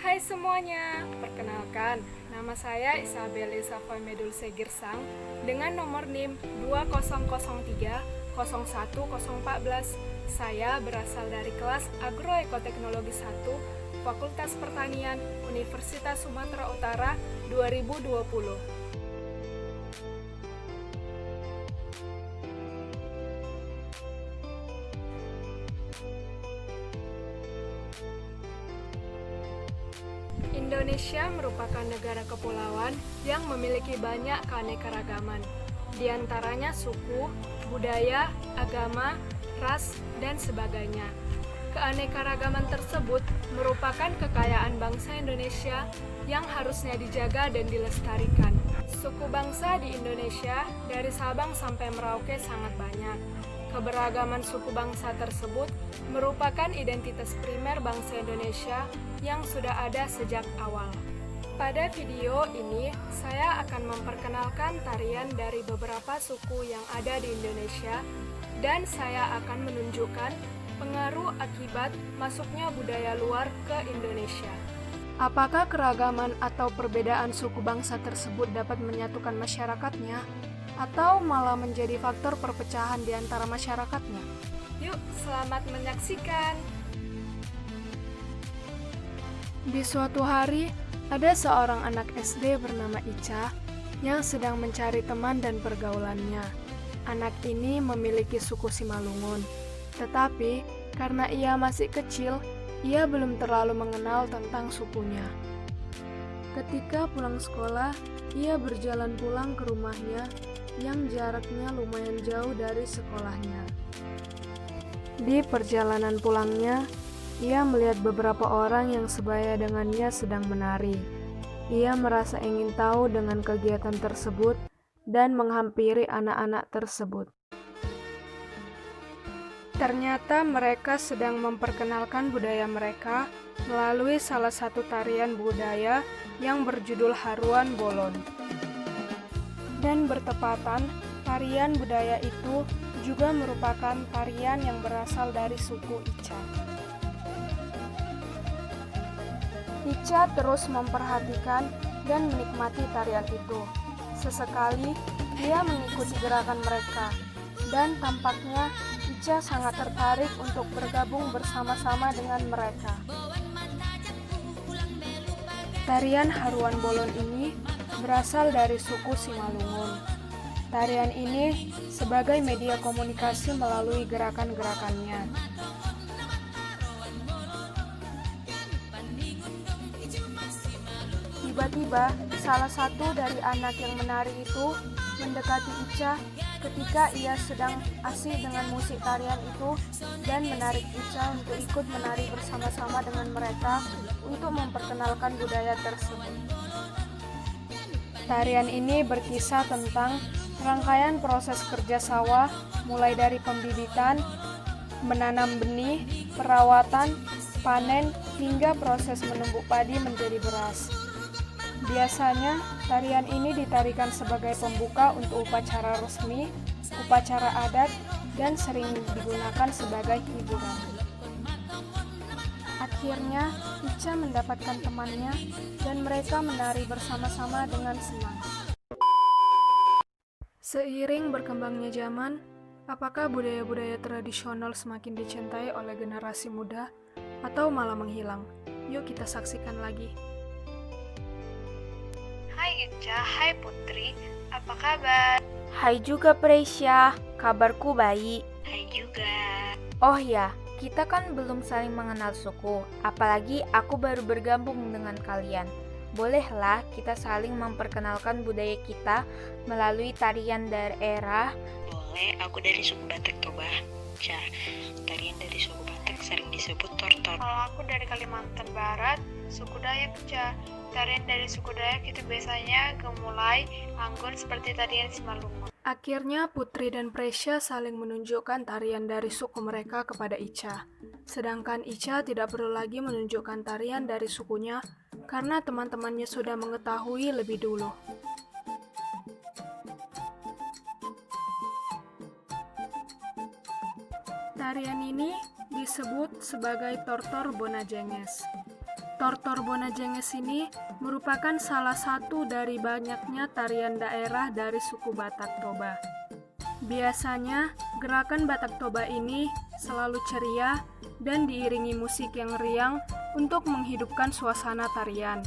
Hai semuanya, perkenalkan, nama saya Isabel Savoy Medulce Girsang dengan nomor NIM 2003 01014. Saya berasal dari kelas Agroekoteknologi 1, Fakultas Pertanian, Universitas Sumatera Utara 2020. Indonesia merupakan negara kepulauan yang memiliki banyak keanekaragaman, di antaranya suku, budaya, agama, ras, dan sebagainya. Keanekaragaman tersebut merupakan kekayaan bangsa Indonesia yang harusnya dijaga dan dilestarikan. Suku bangsa di Indonesia dari Sabang sampai Merauke sangat banyak. Keberagaman suku bangsa tersebut merupakan identitas primer bangsa Indonesia yang sudah ada sejak awal. Pada video ini, saya akan memperkenalkan tarian dari beberapa suku yang ada di Indonesia, dan saya akan menunjukkan pengaruh akibat masuknya budaya luar ke Indonesia. Apakah keragaman atau perbedaan suku bangsa tersebut dapat menyatukan masyarakatnya, atau malah menjadi faktor perpecahan di antara masyarakatnya? Yuk, selamat menyaksikan! Di suatu hari, ada seorang anak SD bernama Ica yang sedang mencari teman dan pergaulannya. Anak ini memiliki suku Simalungun, tetapi karena ia masih kecil, ia belum terlalu mengenal tentang sukunya. Ketika pulang sekolah, ia berjalan pulang ke rumahnya yang jaraknya lumayan jauh dari sekolahnya. Di perjalanan pulangnya, ia melihat beberapa orang yang sebaya dengannya sedang menari. Ia merasa ingin tahu dengan kegiatan tersebut dan menghampiri anak-anak tersebut. Ternyata mereka sedang memperkenalkan budaya mereka melalui salah satu tarian budaya yang berjudul Haruan Bolon. Dan bertepatan, tarian budaya itu juga merupakan tarian yang berasal dari suku Ica. Ica terus memperhatikan dan menikmati tarian itu. Sesekali, ia mengikuti gerakan mereka, dan tampaknya Ica sangat tertarik untuk bergabung bersama-sama dengan mereka. Tarian Haruan Bolon ini berasal dari suku Simalungun. Tarian ini sebagai media komunikasi melalui gerakan-gerakannya. Tiba-tiba, salah satu dari anak yang menari itu mendekati Ica ketika ia sedang asik dengan musik tarian itu dan menarik Ica untuk ikut menari bersama-sama dengan mereka untuk memperkenalkan budaya tersebut. Tarian ini berkisah tentang rangkaian proses kerja sawah mulai dari pembibitan, menanam benih, perawatan, panen, hingga proses menumbuk padi menjadi beras. Biasanya, tarian ini ditarikan sebagai pembuka untuk upacara resmi, upacara adat, dan sering digunakan sebagai hiburan. Akhirnya, Ica mendapatkan temannya, dan mereka menari bersama-sama dengan senang. Seiring berkembangnya zaman, apakah budaya-budaya tradisional semakin dicintai oleh generasi muda, atau malah menghilang? Yuk kita saksikan lagi. Hai Ica, hai Putri, apa kabar? Hai juga Presya, kabarku baik. Hai juga. Oh ya, kita kan belum saling mengenal suku, apalagi aku baru bergabung dengan kalian. Bolehlah kita saling memperkenalkan budaya kita melalui tarian daerah. Boleh, aku dari suku Batak coba. Tarian dari suku Batak sering disebut tortor. Kalau aku dari Kalimantan Barat, suku Dayak Ca. Tarian dari suku Dayak itu biasanya gemulai, anggun seperti tarian Simalungun. Akhirnya Putri dan Presya saling menunjukkan tarian dari suku mereka kepada Ica. Sedangkan Ica tidak perlu lagi menunjukkan tarian dari sukunya karena teman-temannya sudah mengetahui lebih dulu. Tarian ini disebut sebagai tortor Bonajenges. Tortor Bonajenges ini merupakan salah satu dari banyaknya tarian daerah dari suku Batak Toba. Biasanya, gerakan Batak Toba ini selalu ceria dan diiringi musik yang riang untuk menghidupkan suasana tarian.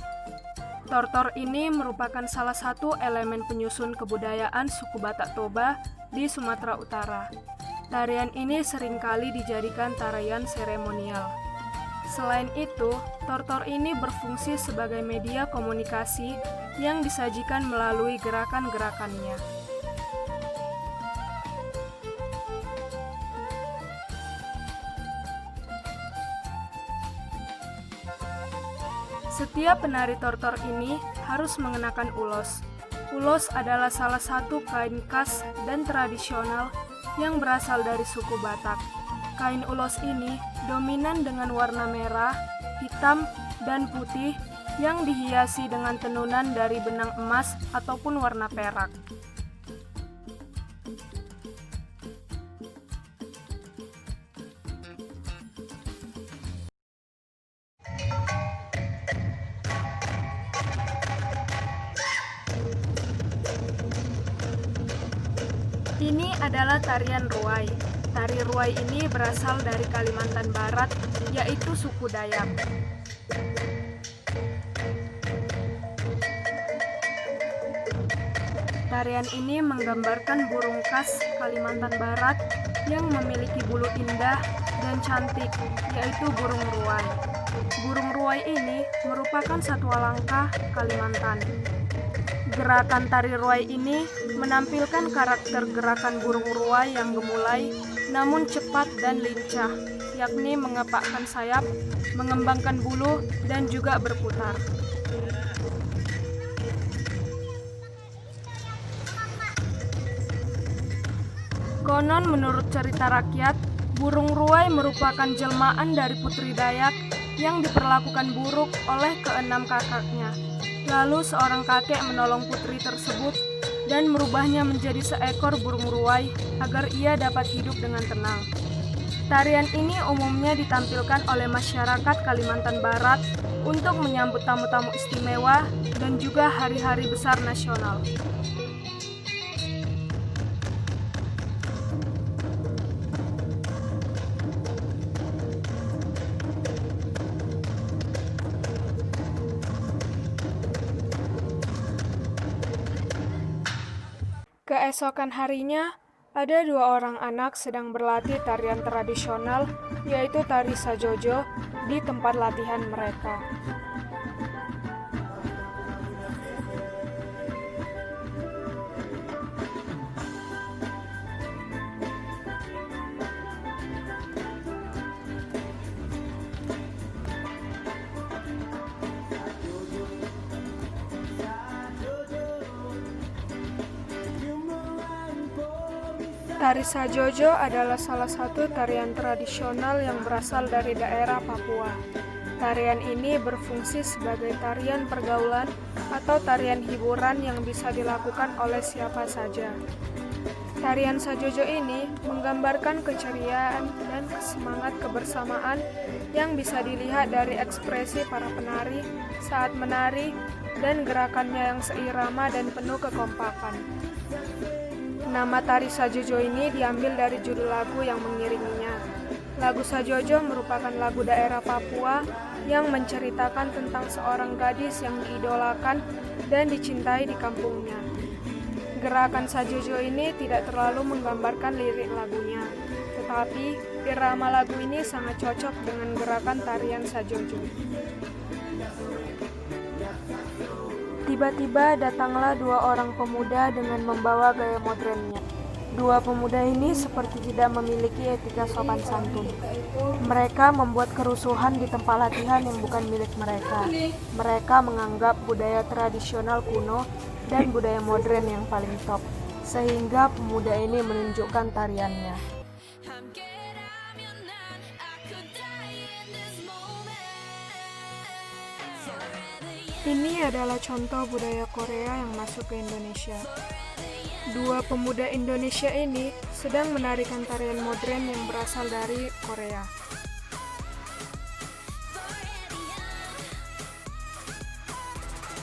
Tortor ini merupakan salah satu elemen penyusun kebudayaan suku Batak Toba di Sumatera Utara. Tarian ini seringkali dijadikan tarian seremonial. Selain itu, tortor ini berfungsi sebagai media komunikasi yang disajikan melalui gerakan-gerakannya. Setiap penari tortor ini harus mengenakan ulos. Ulos adalah salah satu kain khas dan tradisional yang berasal dari suku Batak. Kain ulos ini dominan dengan warna merah, hitam, dan putih yang dihiasi dengan tenunan dari benang emas ataupun warna perak. Ini adalah tarian ruai. Tari ruai ini berasal dari Kalimantan Barat, yaitu suku Dayak. Tarian ini menggambarkan burung khas Kalimantan Barat yang memiliki bulu indah dan cantik, yaitu burung ruai. Burung ruai ini merupakan satwa langka Kalimantan. Gerakan tari ruai ini menampilkan karakter gerakan burung ruai yang gemulai namun cepat dan lincah, yakni mengepakkan sayap, mengembangkan bulu, dan juga berputar. Konon menurut cerita rakyat, burung ruai merupakan jelmaan dari Putri Dayak yang diperlakukan buruk oleh keenam kakaknya. Lalu seorang kakek menolong putri tersebut dan merubahnya menjadi seekor burung ruai agar ia dapat hidup dengan tenang. Tarian ini umumnya ditampilkan oleh masyarakat Kalimantan Barat untuk menyambut tamu-tamu istimewa dan juga hari-hari besar nasional. Keesokan harinya, ada dua orang anak sedang berlatih tarian tradisional, yaitu tari sajojo, di tempat latihan mereka. Tari sajojo adalah salah satu tarian tradisional yang berasal dari daerah Papua. Tarian ini berfungsi sebagai tarian pergaulan atau tarian hiburan yang bisa dilakukan oleh siapa saja. Tarian sajojo ini menggambarkan keceriaan dan semangat kebersamaan yang bisa dilihat dari ekspresi para penari saat menari dan gerakannya yang seirama dan penuh kekompakan. Nama tari sajojo ini diambil dari judul lagu yang mengiringinya. Lagu sajojo merupakan lagu daerah Papua yang menceritakan tentang seorang gadis yang diidolakan dan dicintai di kampungnya. Gerakan sajojo ini tidak terlalu menggambarkan lirik lagunya, tetapi irama lagu ini sangat cocok dengan gerakan tarian sajojo. Tiba-tiba datanglah dua orang pemuda dengan membawa gaya modernnya. Dua pemuda ini seperti tidak memiliki etika sopan santun. Mereka membuat kerusuhan di tempat latihan yang bukan milik mereka. Mereka menganggap budaya tradisional kuno dan budaya modern yang paling top, sehingga pemuda ini menunjukkan tariannya. Ini adalah contoh budaya Korea yang masuk ke Indonesia. Dua pemuda Indonesia ini sedang menarikan tarian modern yang berasal dari Korea.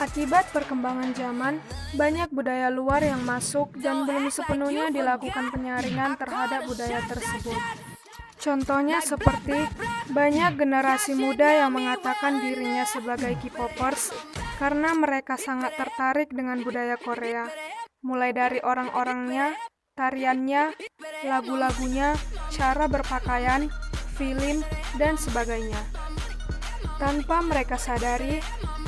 Akibat perkembangan zaman, banyak budaya luar yang masuk dan belum sepenuhnya dilakukan penyaringan terhadap budaya tersebut. Contohnya seperti banyak generasi muda yang mengatakan dirinya sebagai K-popers karena mereka sangat tertarik dengan budaya Korea, mulai dari orang-orangnya, tariannya, lagu-lagunya, cara berpakaian, film, dan sebagainya. Tanpa mereka sadari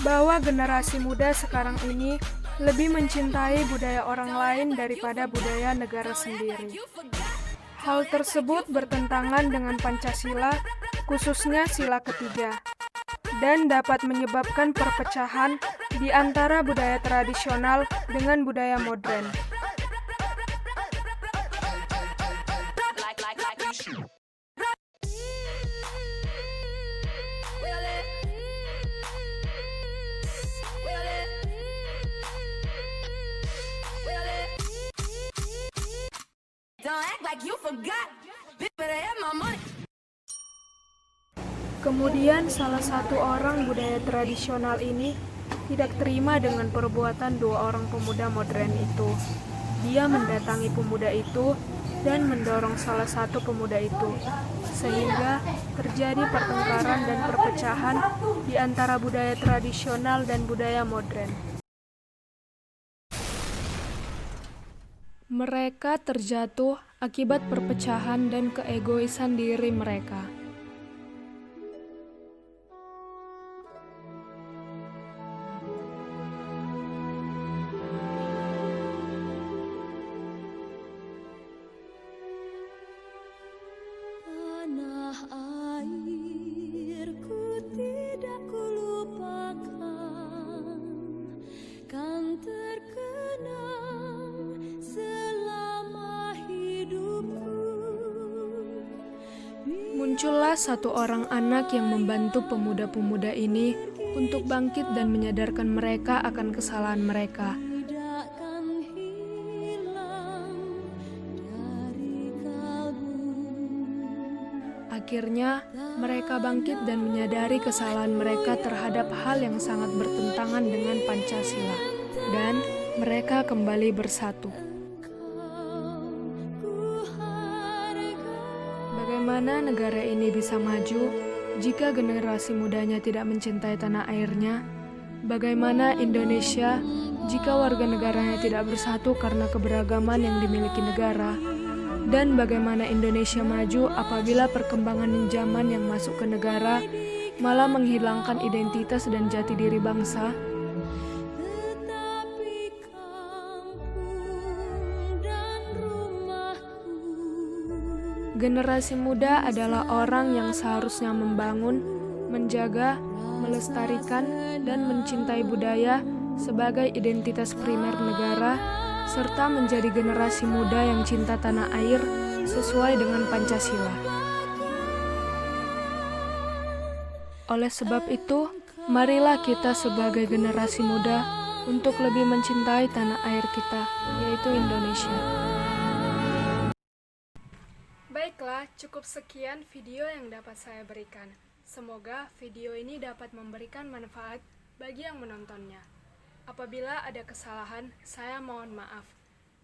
bahwa generasi muda sekarang ini lebih mencintai budaya orang lain daripada budaya negara sendiri. Hal tersebut bertentangan dengan Pancasila, khususnya sila ketiga, dan dapat menyebabkan perpecahan di antara budaya tradisional dengan budaya modern. Kemudian salah satu orang budaya tradisional ini tidak terima dengan perbuatan dua orang pemuda modern itu. Dia mendatangi pemuda itu dan mendorong salah satu pemuda itu, sehingga terjadi pertengkaran dan perpecahan di antara budaya tradisional dan budaya modern. Mereka terjatuh akibat perpecahan dan keegoisan diri mereka. Tanah airku tidak kulupakan, kan terkenang selama hidupku. Muncullah satu orang anak yang membantu pemuda-pemuda ini untuk bangkit dan menyadarkan mereka akan kesalahan mereka. Tidak akan hilang dari kalbu. Akhirnya, mereka bangkit dan menyadari kesalahan mereka terhadap hal yang sangat bertentangan dengan Pancasila, dan mereka kembali bersatu. Bagaimana negara ini bisa maju jika generasi mudanya tidak mencintai tanah airnya? Bagaimana Indonesia jika warga negaranya tidak bersatu karena keberagaman yang dimiliki negara? Dan bagaimana Indonesia maju apabila perkembangan zaman yang masuk ke negara malah menghilangkan identitas dan jati diri bangsa? Tetapi kampung dan rumahku. Generasi muda adalah orang yang seharusnya membangun, menjaga, melestarikan, dan mencintai budaya sebagai identitas primer negara, serta menjadi generasi muda yang cinta tanah air sesuai dengan Pancasila. Oleh sebab itu, marilah kita sebagai generasi muda untuk lebih mencintai tanah air kita, yaitu Indonesia. Baiklah, cukup sekian video yang dapat saya berikan. Semoga video ini dapat memberikan manfaat bagi yang menontonnya. Apabila ada kesalahan, saya mohon maaf.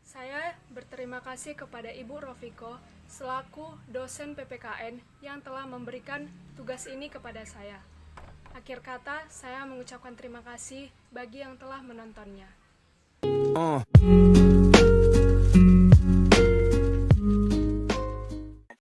Saya berterima kasih kepada Ibu Rofiko selaku dosen PPKN yang telah memberikan tugas ini kepada saya. Akhir kata, saya mengucapkan terima kasih bagi yang telah menontonnya.